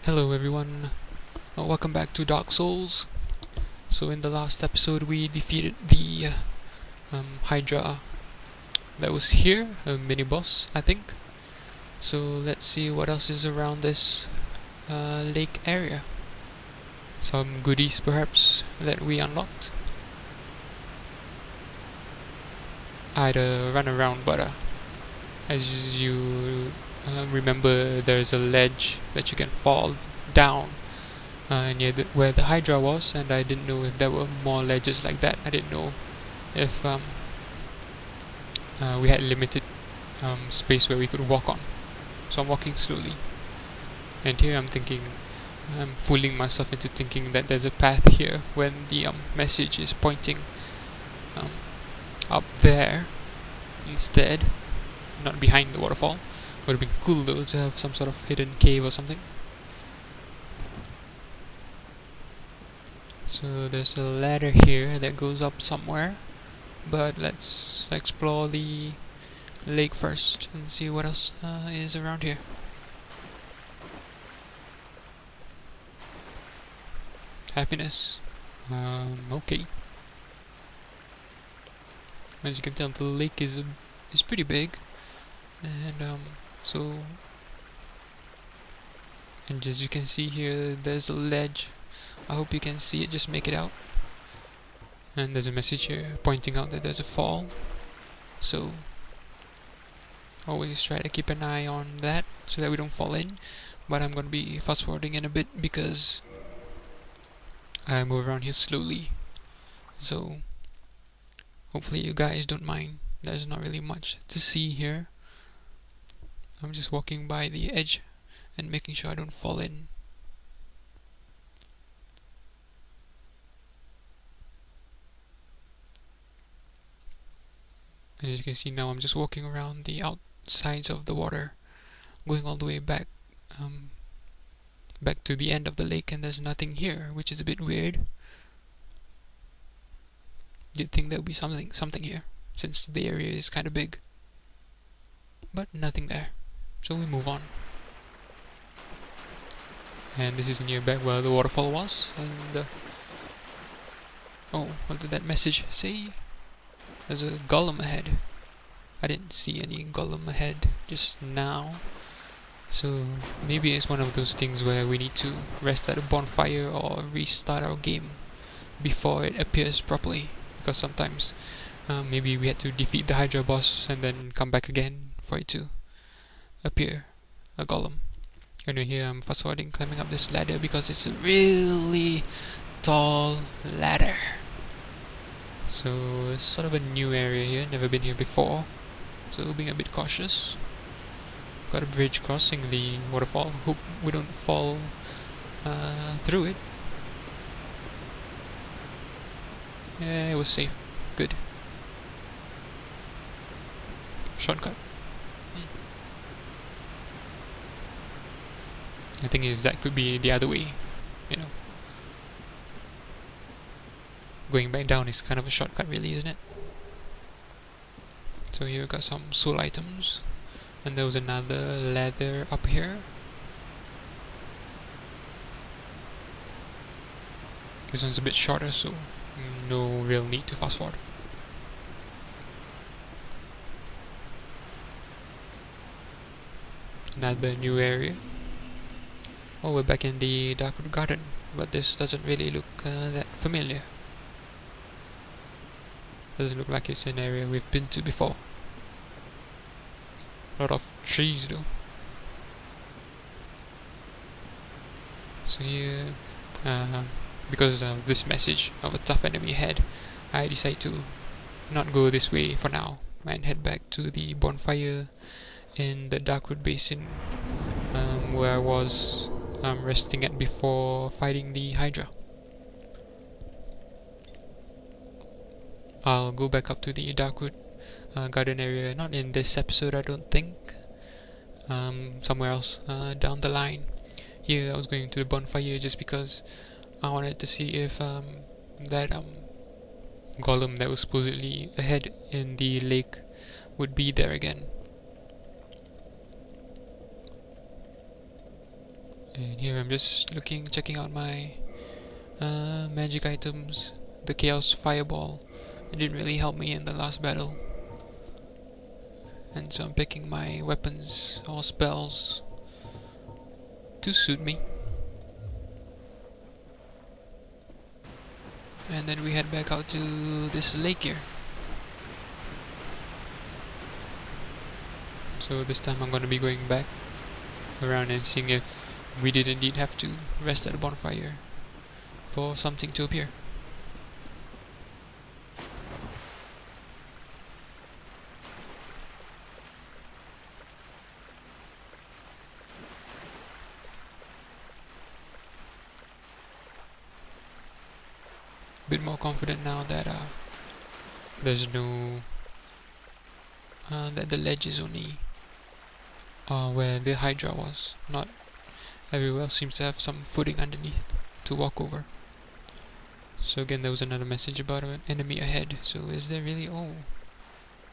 Hello everyone, welcome back to Dark Souls. So in the last episode we defeated the Hydra that was here, a mini-boss I think. So let's see what else is around this lake area. Some goodies perhaps that we unlocked. I had to run around, but as you remember, there's a ledge that you can fall down near where the Hydra was, and I didn't know if there were more ledges like that. I didn't know if we had limited space where we could walk on. So I'm walking slowly, and here I'm fooling myself into thinking that there's a path here when the message is pointing up there instead, not behind the waterfall. Would have been cool though to have some sort of hidden cave or something. So there's a ladder here that goes up somewhere, but let's explore the lake first and see what else is around here. Happiness. Okay. As you can tell, the lake is pretty big, and and as you can see here, there's a ledge. I hope you can see it, just make it out. And there's a message here pointing out that there's a fall, so always try to keep an eye on that so that we don't fall in. But I'm gonna be fast forwarding in a bit because I move around here slowly, so hopefully you guys don't mind. There's not really much to see here. I'm just walking by the edge and making sure I don't fall in. And as you can see now, I'm just walking around the outsides of the water, going all the way back to the end of the lake, and there's nothing here, which is a bit weird. You'd think there would be something here, since the area is kind of big, but nothing there. So we move on. And this is near back where the waterfall was, and oh, what did that message say? There's a golem ahead. I didn't see any golem ahead just now, so maybe it's one of those things where we need to rest at a bonfire or restart our game before it appears properly, because sometimes maybe we had to defeat the Hydra boss and then come back again for it to appear a golem. Anyway, here I'm fast forwarding, climbing up this ladder because it's a really tall ladder. So it's sort of a new area here, never been here before, so being a bit cautious. Got a bridge crossing the waterfall, hope we don't fall through it. Yeah, it was safe, good. Shortcut. The thing is, that could be the other way, you know. Going back down is kind of a shortcut really, isn't it? So here we got some soul items, and there was another ladder up here. This one's a bit shorter, so no real need to fast forward. Another new area. Oh, we're back in the Darkwood Garden, but this doesn't really look that familiar. Doesn't look like it's an area we've been to before. A lot of trees though. So here, because of this message of a tough enemy ahead, I decide to not go this way for now and head back to the bonfire in the Darkwood Basin, where I was resting at before fighting the Hydra. I'll go back up to the Darkwood garden area, not in this episode I don't think, somewhere else down the line. Here I was going to the bonfire just because I wanted to see if that golem that was supposedly ahead in the lake would be there again. And here I'm just checking out my magic items. The Chaos Fireball. It didn't really help me in the last battle. And so I'm picking my weapons or spells to suit me. And then we head back out to this lake here. So this time I'm going to be going back around and seeing if we did indeed have to rest at the bonfire for something to appear. Bit more confident now that there's no that the ledge is only where the Hydra was. Not everywhere else seems to have some footing underneath to walk over. So again, there was another message about an enemy ahead. So is there really? Oh,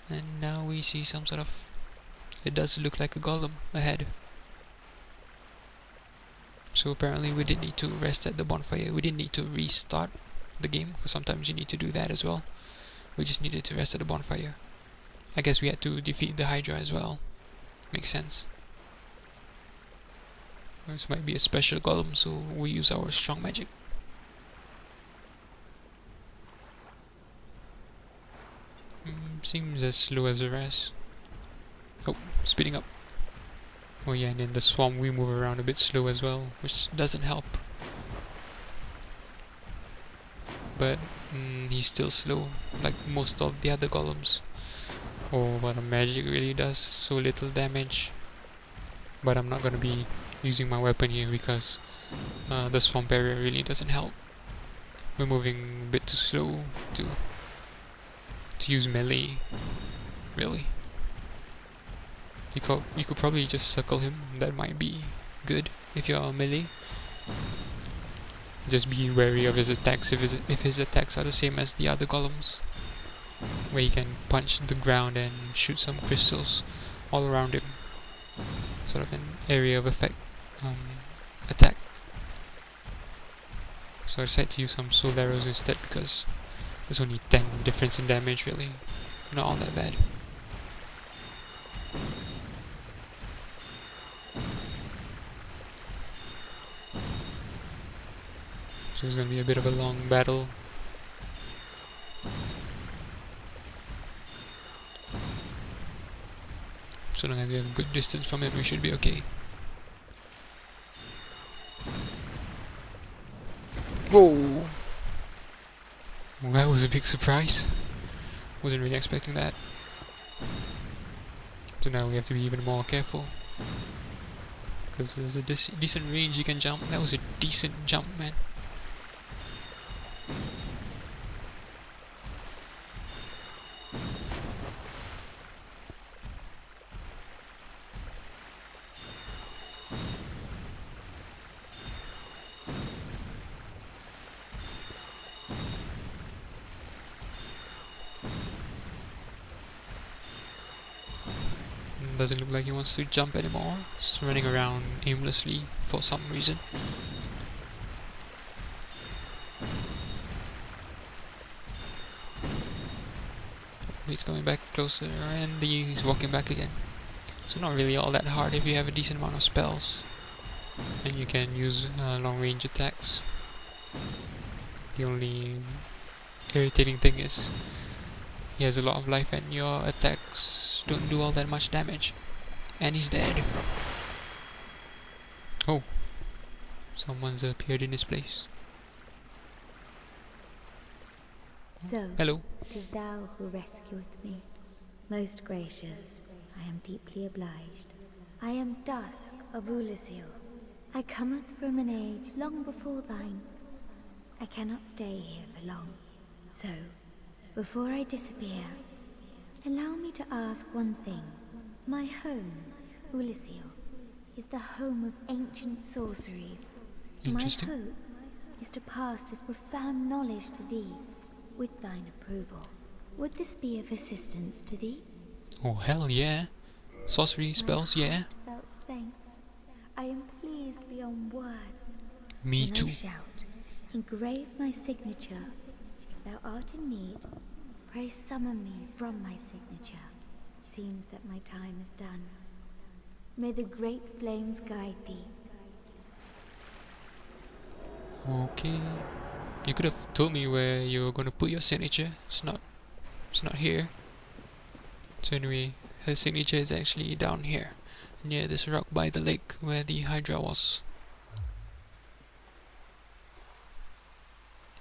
and now we see some sort of. It does look like a golem ahead. So apparently we didn't need to rest at the bonfire. We didn't need to restart the game, because sometimes you need to do that as well. We just needed to rest at the bonfire. I guess we had to defeat the Hydra as well. Makes sense. This might be a special golem, so we use our strong magic. Seems as slow as the rest. Oh, speeding up. Oh yeah, and in the swamp we move around a bit slow as well, which doesn't help. But he's still slow, like most of the other golems. Oh, but the magic really does so little damage. But I'm not gonna be using my weapon here because the swamp area really doesn't help. We're moving a bit too slow to use melee, really. You could probably just circle him. That might be good if you're melee. Just be wary of his attacks if his attacks are the same as the other golems, where he can punch the ground and shoot some crystals all around him. Sort of an area of effect attack. So I decided to use some soul arrows instead because there's only 10 difference in damage, really. Not all that bad. So it's gonna be a bit of a long battle. So long as we have a good distance from it, we should be okay. Whoa! Well, that was a big surprise. Wasn't really expecting that. So now we have to be even more careful. Because there's a decent range you can jump. That was a decent jump, man. Doesn't look like he wants to jump anymore. Just running around aimlessly for some reason. He's coming back closer and he's walking back again. So not really all that hard if you have a decent amount of spells. And you can use long range attacks. The only irritating thing is he has a lot of life and your attacks don't do all that much damage. And he's dead. Oh. Someone's appeared in his place. So, hello. it is thou who rescueth me. Most gracious, I am deeply obliged. I am Dusk of Oolacile. I cometh from an age long before thine. I cannot stay here for long. So, before I disappear, allow me to ask one thing. My home, Oolacile, is the home of ancient sorceries. Interesting. My hope is to pass this profound knowledge to thee, with thine approval. Would this be of assistance to thee? Oh hell yeah. Sorcery spells, yeah. Felt thanks. I am pleased beyond beyond words. Me Then too. I shout, engrave my signature. If thou art in need, pray summon me from my signature. It seems that my time is done. May the great flames guide thee. Okay. You could have told me where you were gonna put your signature. It's not here. So anyway, her signature is actually down here, near this rock by the lake where the Hydra was.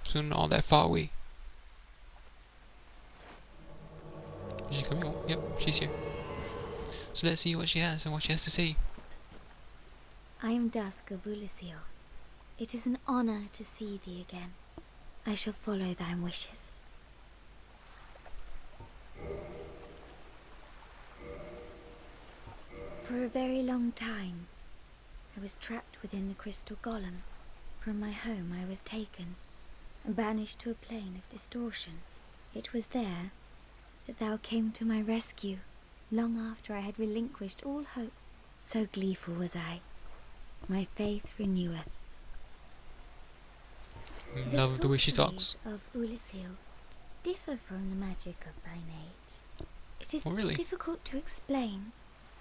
So not all that far away. Is she coming? Oh, yep, she's here. So let's see what she has and what she has to say. I am Dusk of Oolacile. It is an honor to see thee again. I shall follow thine wishes. For a very long time, I was trapped within the crystal golem. From my home I was taken and banished to a plane of distortion. It was there that thou came to my rescue, long after I had relinquished all hope. So gleeful was I. My faith reneweth. Love the way she talks. The sorceries of Oolacile differ from the magic of thine age. It is Oh, really? difficult to explain.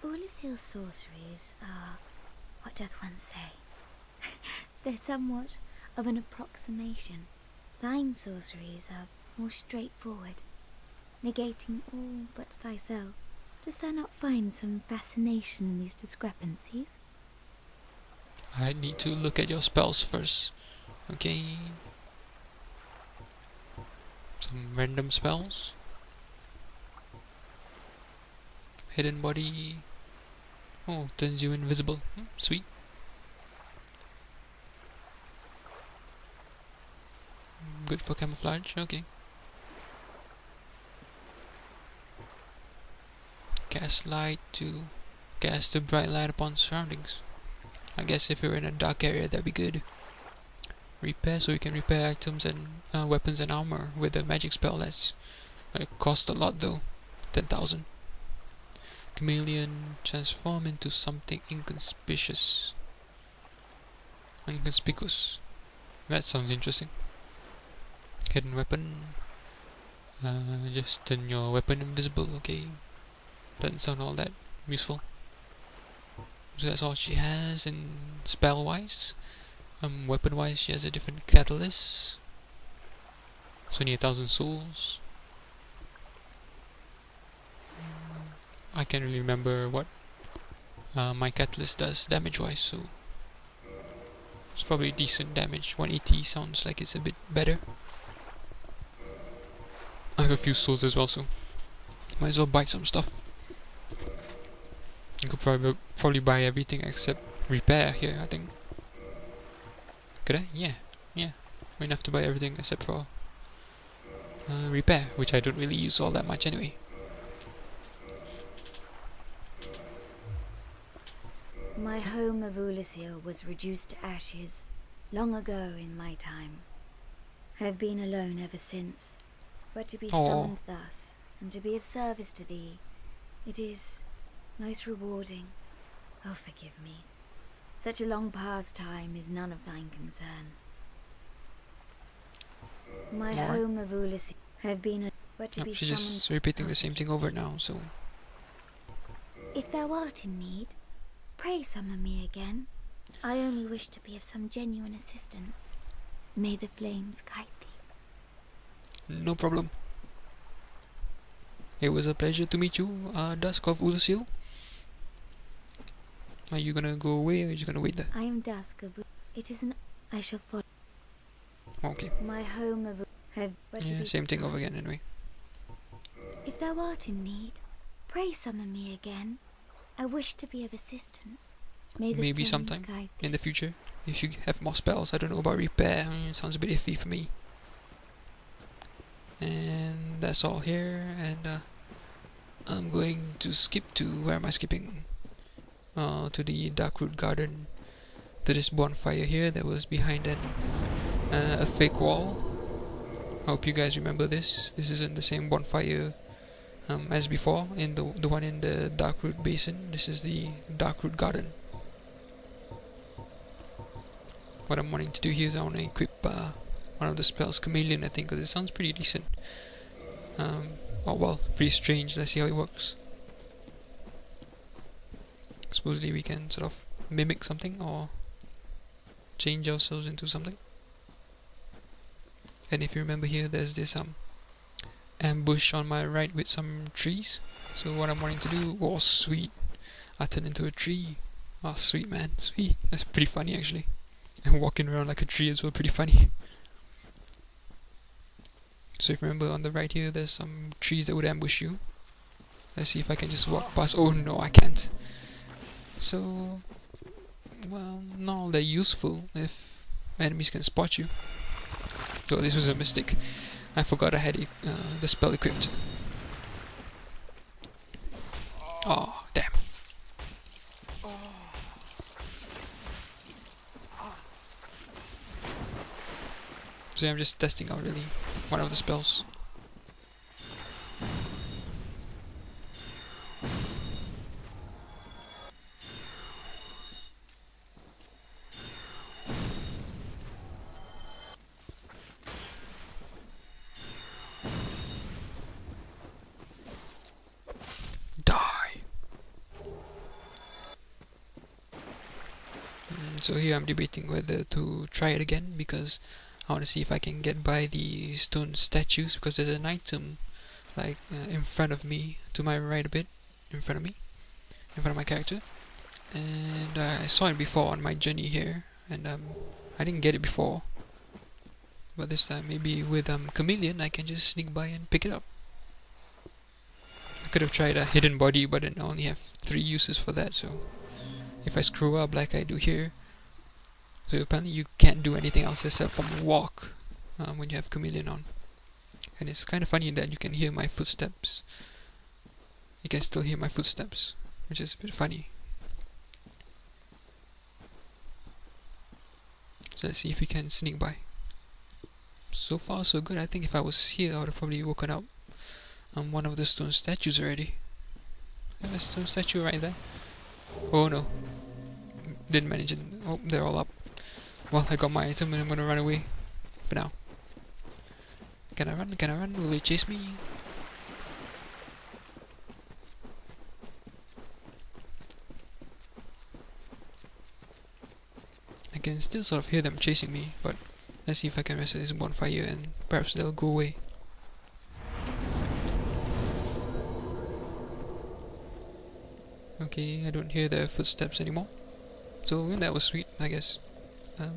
Oolacile's sorceries are, what doth one say? They're somewhat of an approximation. Thine sorceries are more straightforward, negating all but thyself. Dost thou not find some fascination in these discrepancies? I need to look at your spells first. Okay. Some random spells. Hidden body. Oh, turns you invisible. Sweet. Good for camouflage. Okay. Cast light to cast a bright light upon surroundings. I guess if you're in a dark area, that'd be good. Repair, so you can repair items and weapons and armor with a magic spell. That's cost a lot though. 10,000. Chameleon, transform into something inconspicuous. Inconspicuous. That sounds interesting. Hidden weapon. Just turn your weapon invisible. Okay. Doesn't sound all that useful. So that's all she has in spell wise. Weapon wise, she has a different catalyst. It's only 1,000 souls. I can't really remember what my catalyst does damage wise, so it's probably decent damage. 180 sounds like it's a bit better. I have a few souls as well, so might as well buy some stuff. You could probably buy everything except repair here, I think. Could I? Yeah. Might have to buy everything except for repair, which I don't really use all that much anyway. My home of Oolacile was reduced to ashes long ago in my time. I have been alone ever since. But to be summoned thus, and to be of service to thee, it is most rewarding. Oh, forgive me. Such a long past time is none of thine concern. My home of Oolacile have been but to be She's summoned. just repeating the same thing over now, so. If thou art in need, pray summon me again. I only wish to be of some genuine assistance. May the flames guide thee. No problem. It was a pleasure to meet you, Dusk of Oolacile. Are you gonna go away or are you gonna wait there? I am Dusk of It is an I shall follow. Okay. My home of have but Yeah, same thing over again anyway. If thou art in need, pray summon me again. I wish to be of assistance. May the Maybe flames sometime guide thee. in the future, if you have more spells. I don't know about repair. It sounds a bit iffy for me. And that's all here. And I'm going to skip to where am I skipping? To the Darkroot Garden. To this bonfire here that was behind a fake wall. I hope you guys remember this. This isn't the same bonfire as before in the one in the Darkroot Basin. This is the Darkroot Garden. what I'm wanting to do here is I want to equip one of the spells, Chameleon, I think, because it sounds pretty decent. Oh well, pretty strange. Let's see how it works. Supposedly we can sort of mimic something or change ourselves into something. And if you remember here, there's this ambush on my right with some trees. So what I'm wanting to do, oh sweet, I turned into a tree. Oh sweet man, sweet. That's pretty funny actually. And walking around like a tree as well, pretty funny. So if you remember on the right here, there's some trees that would ambush you. Let's see if I can just walk past. Oh no, I can't. So, well, not all that useful if enemies can spot you. So this was a mistake. I forgot I had the spell equipped. Oh, damn. So I'm just testing out really one of the spells. So here I'm debating whether to try it again, because I want to see if I can get by the stone statues, because there's an item like in front of me, to my right a bit, in front of my character, and I saw it before on my journey here, and I didn't get it before, but this time maybe with Chameleon I can just sneak by and pick it up. I could have tried a hidden body, but then I only have 3 uses for that, so if I screw up like I do here. So apparently you can't do anything else except from walk when you have Chameleon on. And it's kind of funny that you can hear my footsteps. You can still hear my footsteps, which is a bit funny. So let's see if we can sneak by. So far so good. I think if I was here I would have probably woken up on one of the stone statues already. There's a stone statue right there. Oh no. Didn't manage it. Oh, they're all up. Well, I got my item and I'm gonna run away for now. Can I run? Can I run? Will they chase me? I can still sort of hear them chasing me, but let's see if I can rest at this bonfire and perhaps they'll go away. Okay, I don't hear their footsteps anymore. So that was sweet, I guess.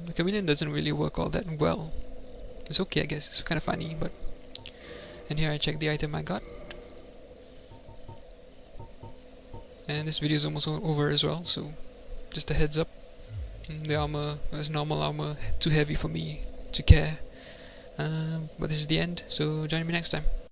The Chameleon doesn't really work all that well. It's okay, I guess. It's kind of funny, but... And here I check the item I got. And this video is almost over as well, so just a heads up. The armor is normal armor, too heavy for me to care. But this is the end, so join me next time.